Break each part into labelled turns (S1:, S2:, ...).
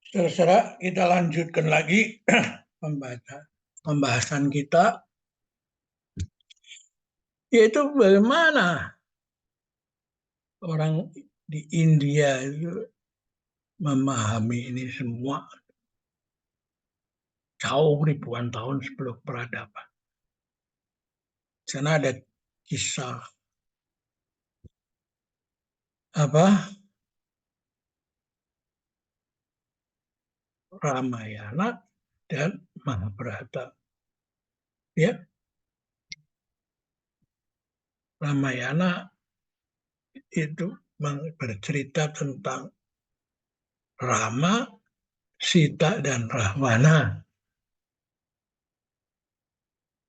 S1: Terserah, kita lanjutkan lagi pembahasan kita, yaitu bagaimana orang di India itu memahami ini semua jauh ribuan tahun sebelum peradaban. Sana ada kisah Ramayana dan Mahabharata. Ya, Ramayana itu bercerita tentang Rama, Sita, dan Rahwana.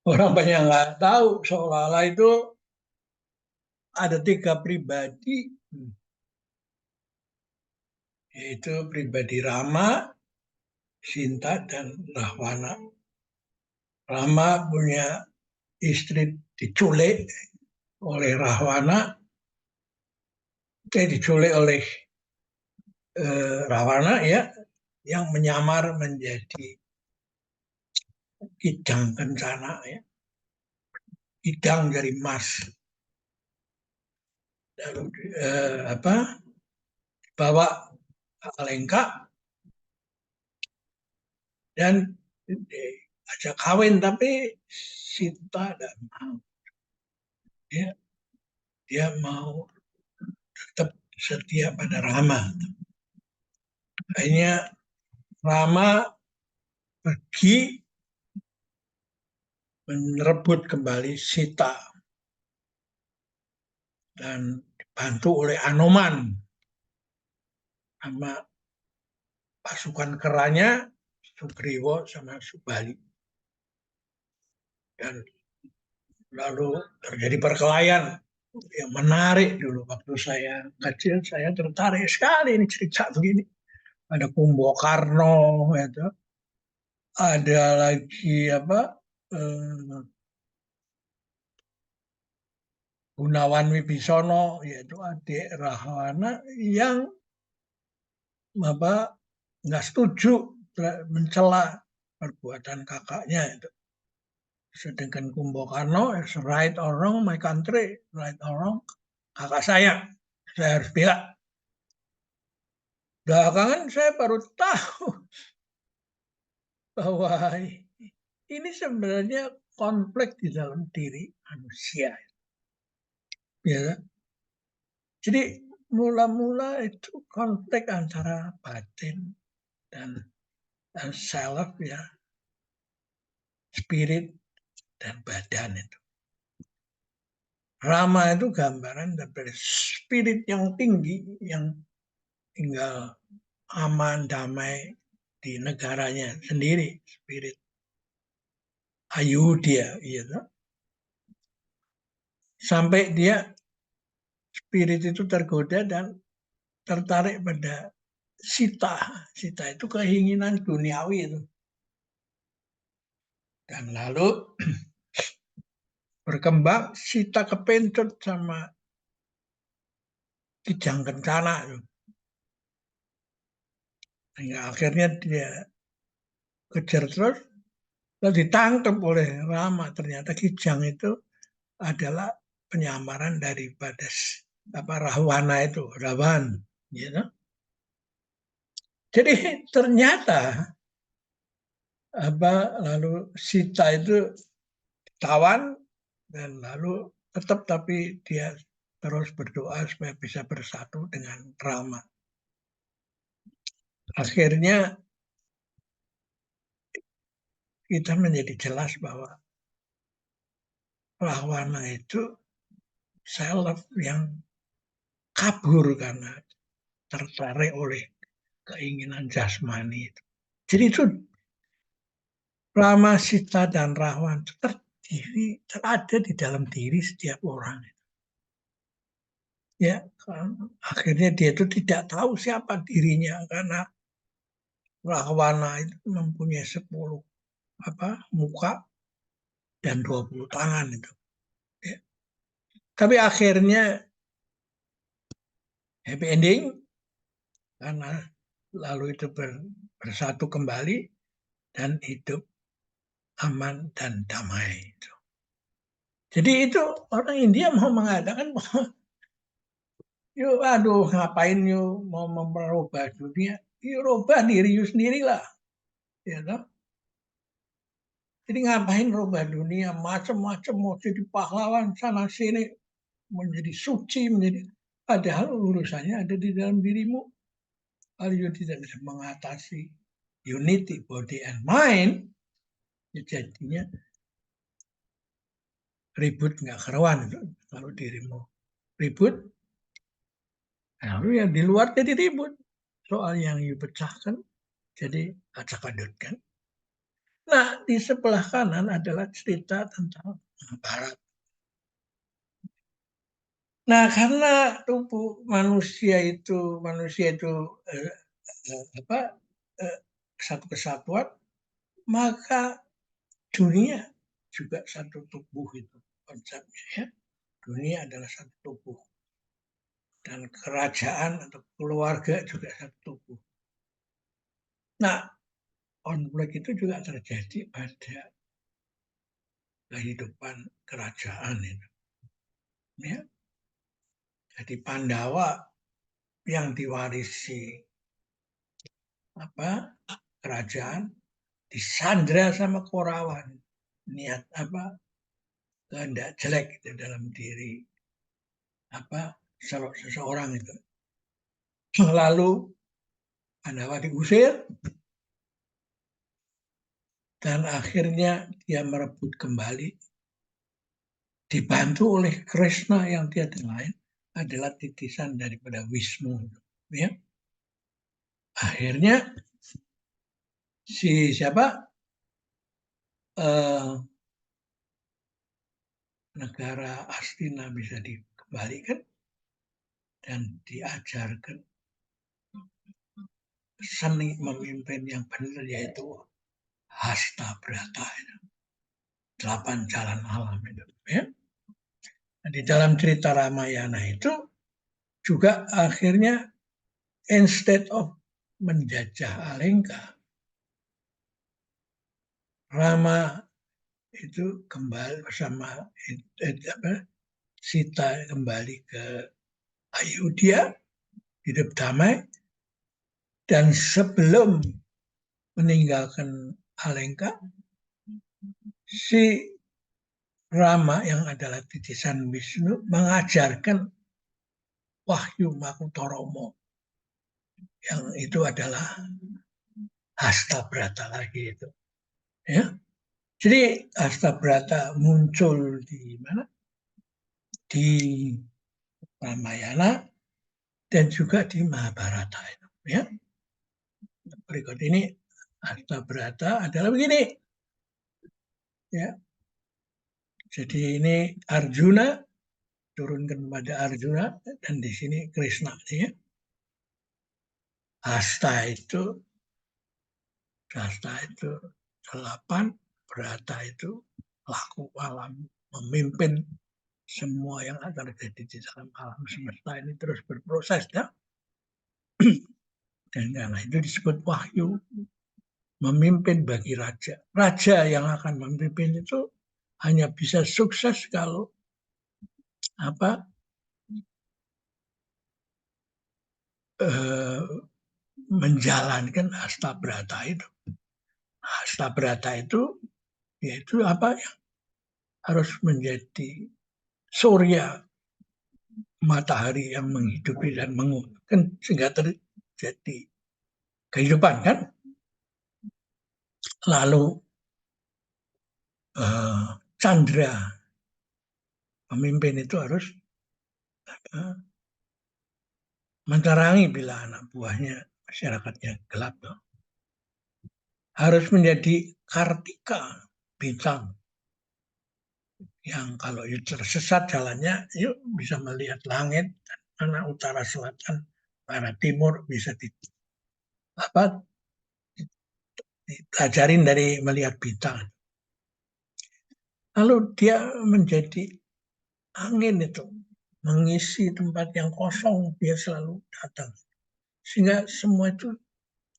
S1: Orang banyak nggak tahu, seolah-olah itu ada 3 pribadi, yaitu pribadi Rama, Sinta, dan Rahwana. Rama punya istri diculik oleh Rahwana, diculik oleh Rahwana ya, yang menyamar menjadi Idang Kencana ya, idang dari Mas. Lalu bawa Alengka dan ajak kawin, tapi Sinta tidak mau. Dia mau tetap setia pada Rama. Akhirnya Rama pergi merebut kembali Sita dan dibantu oleh Anoman sama pasukan keranya Sugriwo sama Subali. Dan lalu terjadi perkelahian yang menarik dulu waktu saya kecil. Saya tertarik sekali ini cerita begini. Ada Kumbokarno, itu ada lagi Gunawan Wibisono, yaitu adik Rahwana yang nggak setuju mencela perbuatan kakaknya itu. Sedangkan Kumbokarno, right or wrong my country, right or wrong kakak saya harus bela. Belakangan saya baru tahu bahwa ini sebenarnya konflik di dalam diri manusia. Ya. Jadi mula-mula itu konflik antara batin dan self ya, spirit dan badan itu. Rama itu gambaran dari spirit yang tinggi yang tinggal aman damai di negaranya sendiri, spirit Ayodhya gitu. Sampai dia spirit itu tergoda dan tertarik pada Sita. Sita itu keinginan duniawi itu. Dan lalu berkembang Sita kepencut sama Kijang Kencana. Hingga akhirnya dia kejar terus, lalu ditangkap oleh Rama. Ternyata Kijang itu adalah penyamaran daripada Rahwana itu, Rawan. Gitu. Jadi ternyata lalu Sita itu ditawan dan lalu tetap tapi dia terus berdoa supaya bisa bersatu dengan Rama. Akhirnya kita menjadi jelas bahwa Rahwana itu self yang kabur karena tertarik oleh keinginan jasmani itu. Jadi itu Rama, Sita, dan Rahwan terada di dalam diri setiap orang. Ya, akhirnya dia itu tidak tahu siapa dirinya karena Rahwana itu mempunyai 10 muka dan 20 tangan itu. Ya. Tapi akhirnya happy ending karena lalu itu bersatu kembali dan hidup aman dan damai. Jadi itu orang India mau mengatakan bahwa yuk, aduh, ngapain yuk mau merubah dunia? Yuk, rubah diri you sendirilah. Ya, toh? Jadi ngapain rubah dunia macam-macam mau jadi pahlawan sana sini menjadi suci menjadi padahal urusannya ada di dalam dirimu. Kalau you tidak bisa mengatasi unity body and mind, ya jadinya ribut nggak karuan itu. Kalau dirimu ribut, lalu yang di luar jadi ribut. Soal yang you pecahkan jadi acak-adut kan. Nah, di sebelah kanan adalah cerita tentang Barat. Nah, karena tubuh manusia itu eh, apa satu kesatuan, maka dunia juga satu tubuh itu konsepnya ya. Dunia adalah satu tubuh dan kerajaan atau keluarga juga satu tubuh. Nah, konflik itu juga terjadi pada kehidupan kerajaan itu. Ya. Jadi Pandawa yang diwarisi kerajaan disandra sama Korawa. Niat kehendak jelek itu dalam diri seseorang itu. Lalu Pandawa diusir dan akhirnya dia merebut kembali dibantu oleh Krishna yang tiada lain adalah titisan daripada Wisnu. Ya. Akhirnya si siapa negara Astina bisa dikembalikan dan diajarkan seni memimpin yang benar yaitu Hasta Brata, 8 jalan alam itu. Ya. Di dalam cerita Ramayana itu juga akhirnya instead of menjajah Alengka, Rama itu kembali bersama Sita kembali ke Ayodhya, hidup damai, dan sebelum meninggalkan Alengka, si Rama yang adalah titisan Wisnu mengajarkan Wahyu Makutoromo yang itu adalah Hasta Brata lagi itu. Ya. Jadi Hasta Brata muncul di mana? Di Ramayana dan juga di Mahabharata itu. Ya. Berikut ini Hasta Brata adalah begini. Ya. Jadi ini Arjuna turunkan kepada Arjuna dan di sini Krishna. Ya. Hasta itu 8, Brata itu laku alam, memimpin semua yang akan terjadi di dalam alam semesta ini terus berproses ya. Dan karena itu disebut wahyu, memimpin bagi raja. Raja yang akan memimpin itu hanya bisa sukses kalau menjalankan Hasta Brata itu. Hasta Brata itu yaitu harus menjadi surya, matahari yang menghidupi dan menguatkan sehingga terjadi kehidupan kan. Lalu Chandra pemimpin itu harus menerangi bila anak buahnya masyarakatnya gelap. Harus menjadi Kartika, bintang yang kalau tersesat jalannya, yuk bisa melihat langit, mana utara, selatan, barat, timur bisa dipelajarin dari melihat bintang. Lalu dia menjadi angin itu, mengisi tempat yang kosong, dia selalu datang. Sehingga semua itu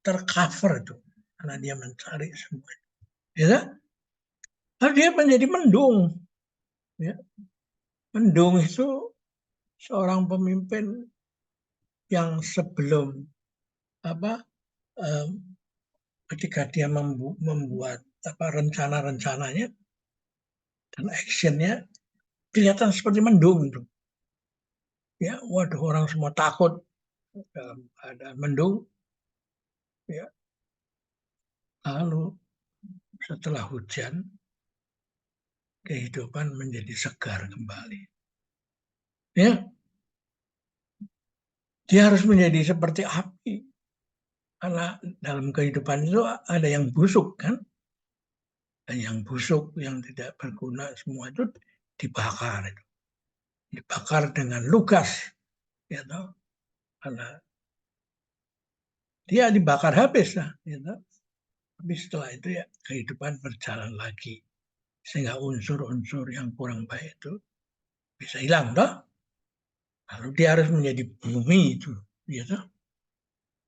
S1: tercover itu karena dia mencari semua. Ya, lalu dia menjadi mendung. Ya. Mendung itu seorang pemimpin yang sebelum apa ketika dia membuat rencana-rencananya dan actionnya kelihatan seperti mendung itu. Ya, waduh orang semua takut dalam keadaan mendung. Ya, lalu setelah hujan kehidupan menjadi segar kembali. Ya, dia harus menjadi seperti api karena dalam kehidupan itu ada yang busuk kan, dan yang busuk yang tidak berguna semua itu dibakar, dibakar dengan lugas, ya toh? Karena dia dibakar habis lah, ya toh? Tapi setelah itu ya kehidupan berjalan lagi sehingga unsur-unsur yang kurang baik itu bisa hilang, toh? Lalu dia harus menjadi bumi itu, ya toh?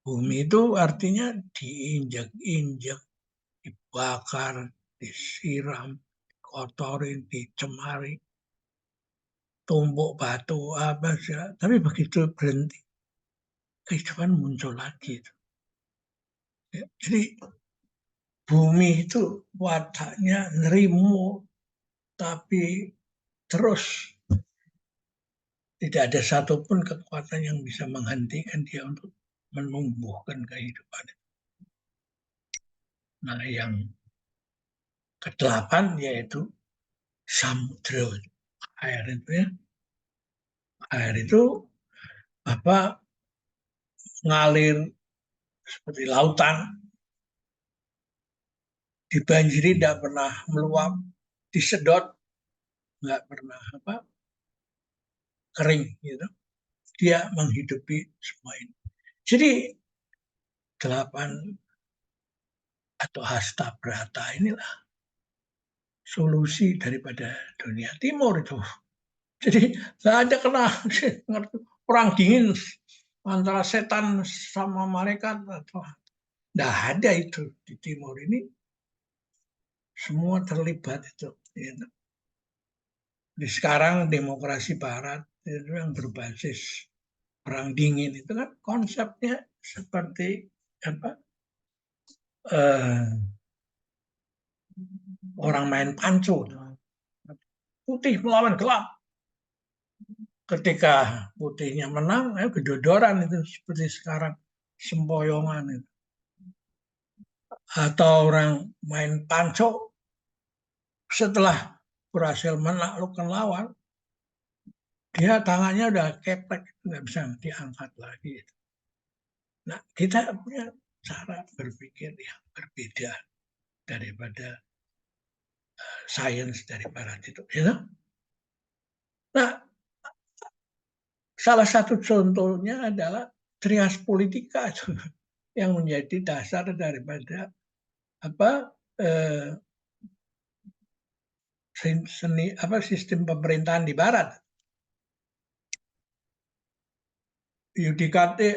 S1: Bumi itu artinya diinjak-injak, dibakar, disiram, kotorin, dicemari, tumpuk batu apa saja. Tapi begitu berhenti, kehidupan muncul lagi. Ya, jadi bumi itu wataknya nerimo, tapi terus tidak ada satupun kekuatan yang bisa menghentikan dia untuk menumbuhkan kehidupan. Nah, yang kedelapan yaitu samudra, air itu ya. Air itu apa ngalir seperti lautan, dibanjiri tidak pernah meluap, disedot nggak pernah apa kering gitu. Dia menghidupi semua ini. Jadi delapan atau hasta brata inilah solusi daripada dunia timur itu. Jadi nggak ada kena perang dingin antara setan sama malaikat atau nggak ada itu di timur ini, semua terlibat itu. Gitu. Di sekarang demokrasi Barat itu yang berbasis perang dingin itu kan konsepnya seperti apa orang main panco, putih melawan gelap. Ketika putihnya menang, gedodoran itu seperti sekarang sempoyongan itu. Atau orang main panco setelah berhasil menaklukkan lawan, dia tangannya udah keplek, nggak bisa diangkat lagi. Nah, kita punya cara berpikir yang berbeda daripada sains dari barat itu. Ya. Nah, salah satu contohnya adalah trias politika itu yang menjadi dasar daripada apa sistem pemerintahan di barat. Yudikatif,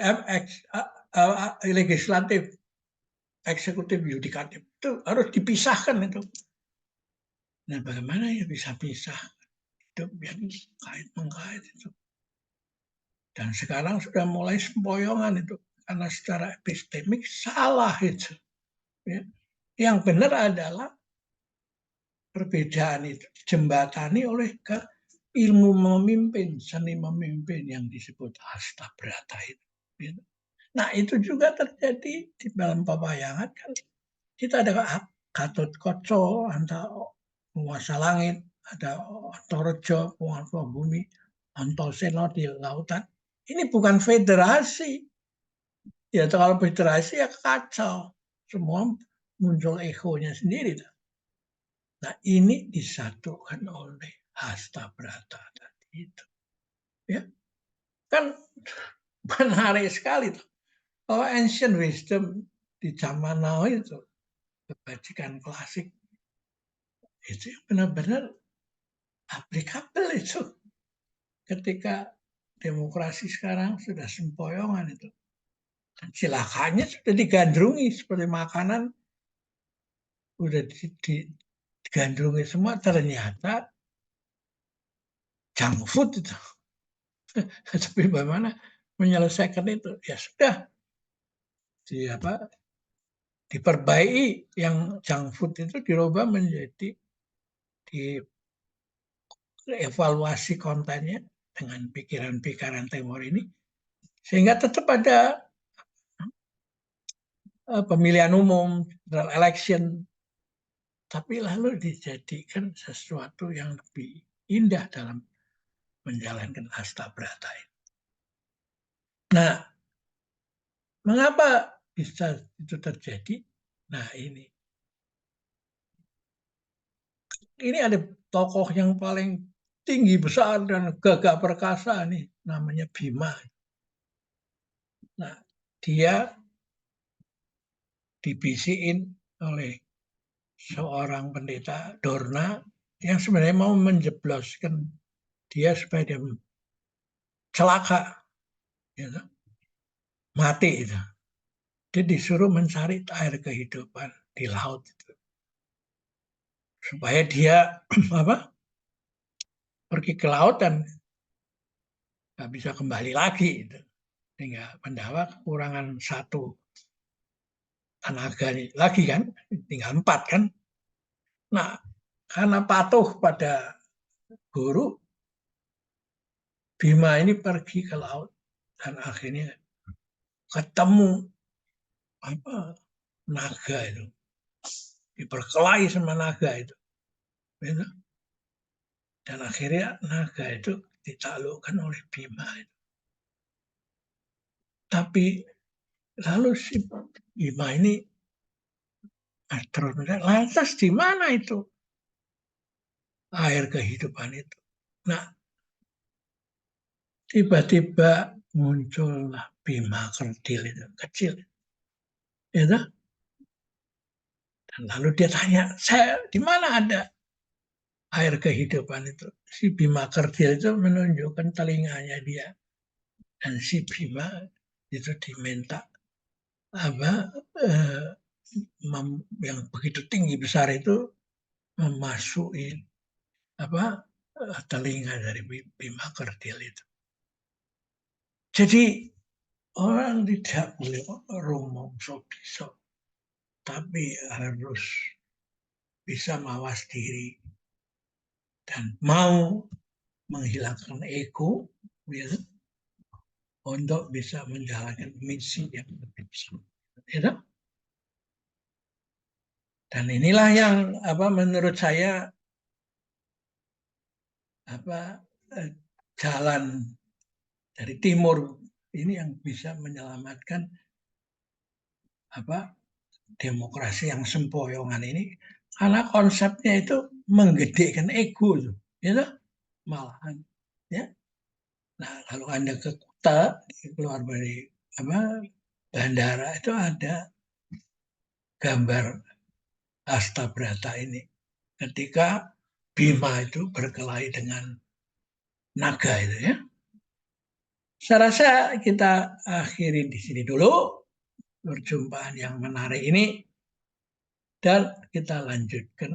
S1: legislatif, eksekutif, yudikatif itu harus dipisahkan itu. Nah, bagaimana ya bisa pisah? Hidup yang kait mengkait itu. Dan sekarang sudah mulai sempoyongan itu karena secara epistemik salah itu. Ya. Yang benar adalah perbedaan itu dijembatani oleh ilmu memimpin, seni memimpin yang disebut hasta brata itu. Ya. Nah itu juga terjadi di dalam pewayangan kan. Kita ada Gatot Kaca, ada penguasa langit, ada Antareja, penguasa bumi, Antasena di lautan. Ini bukan federasi. Ya kalau federasi ya kacau. Semua muncul egonya sendiri. Nah ini disatukan oleh hasta brata tadi itu. Ya, kan menarik sekali tuh. Bahwa ancient wisdom di zaman now itu, kebajikan klasik, itu yang benar-benar aplikabel itu. Ketika demokrasi sekarang sudah sempoyongan itu. Dan silakannya sudah digandrungi seperti makanan, sudah digandrungi semua, ternyata junk food itu. Tapi bagaimana menyelesaikan itu? Ya sudah, diperbaiki yang junk food itu dirubah menjadi dievaluasi kontennya dengan pikiran-pikiran timur ini sehingga tetap ada pemilihan umum, election, tapi lalu dijadikan sesuatu yang lebih indah dalam menjalankan Astabrata ini. Nah, mengapa bisa itu terjadi? Nah, ini ada tokoh yang paling tinggi besar dan gagah perkasa nih, namanya Bima. Nah, dia dibisikin oleh seorang pendeta Dorna yang sebenarnya mau menjebloskan dia supaya dia celaka, gitu. Mati itu. Dia disuruh mencari air kehidupan di laut itu. Supaya dia pergi ke laut dan nggak bisa kembali lagi. Gitu. Sehingga Pandawa kekurangan satu tenaga lagi kan, tinggal 4 kan. Nah, karena patuh pada guru, Bima ini pergi ke laut dan akhirnya ketemu naga itu, diperkelahi sama naga itu, gitu. Dan akhirnya naga itu ditaklukkan oleh Bima itu. Tapi lalu si Bima ini lantas di mana itu air kehidupan itu? Nah, tiba-tiba muncullah Bima kerdil itu, kecil. Itu. Dan lalu dia tanya, saya di mana ada air kehidupan itu? Si Bima kerdil itu menunjukkan telinganya dia. Dan si Bima itu diminta apa yang begitu tinggi besar itu memasuki telinga dari Bima kerdil itu. Jadi orang tidak boleh rumongso bisa, tapi harus bisa mawas diri dan mau menghilangkan ego, ya, untuk bisa menjalankan misi yang lebih besar. Ya, dan inilah yang menurut saya jalan dari timur ini yang bisa menyelamatkan demokrasi yang sempoyongan ini, karena konsepnya itu menggedekan ego, gitu, malahan, ya. Nah, kalau Anda ke Kuta, keluar dari bandara itu ada gambar Astabrata ini, ketika Bima itu berkelahi dengan naga itu, ya. Saya rasa kita akhiri di sini dulu perjumpaan yang menarik ini dan kita lanjutkan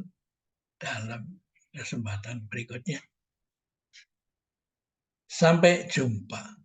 S1: dalam kesempatan berikutnya. Sampai jumpa.